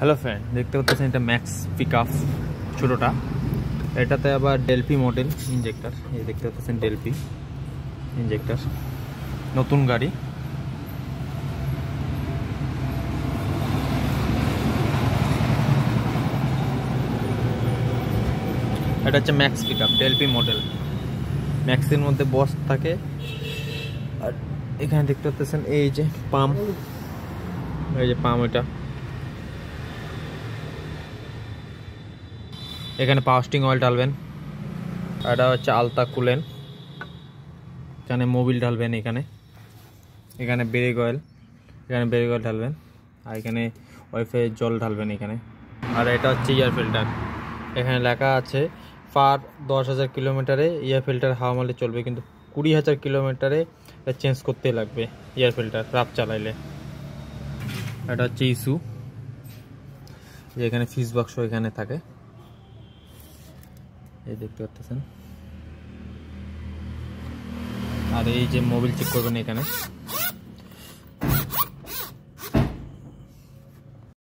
Hello friend, দেখতে পাচ্ছেন এটা ম্যাক্স পিকআপ ছোটোটা। এটাতে আবার ডেলপি মডেল ইঞ্জেক্টর, এই দেখতে পাচ্ছেন ডেলপি ইঞ্জেক্টর, নতুন গাড়ি। এটা হচ্ছে ম্যাক্স পিকআপ ডেলপি মডেল। ম্যাক্সের মধ্যে বস থাকে, আর এখানে দেখতে পাচ্ছেন এই যে পাম্প, এই যে পাম্প, এটা এখানে পাওয়ার স্টিং অয়েল ঢালবেন। এটা হচ্ছে আলতা কুলেন, এখানে মোবিল ঢালবেন। এখানে ব্রেক অয়েল, এখানে ব্রেক অয়েল ঢালবেন। আর এখানে ওয়াইফাই জল ঢালবেন এখানে। আর এটা হচ্ছে এয়ার ফিল্টার, এখানে লেখা আছে পার 10,000 কিলোমিটারে এয়ার ফিল্টার হাওয়া মারলে চলবে, কিন্তু 20,000 কিলোমিটারে এটা চেঞ্জ করতে লাগবে এয়ার ফিল্টার রাফ চালাইলে। এটা হচ্ছে ইস্যু, যে এখানে ফিউজ বাক্স এখানে থাকে, এই দেখতে পাচ্ছেন। আর এই যে মোবিল চেক করবেন এখানে।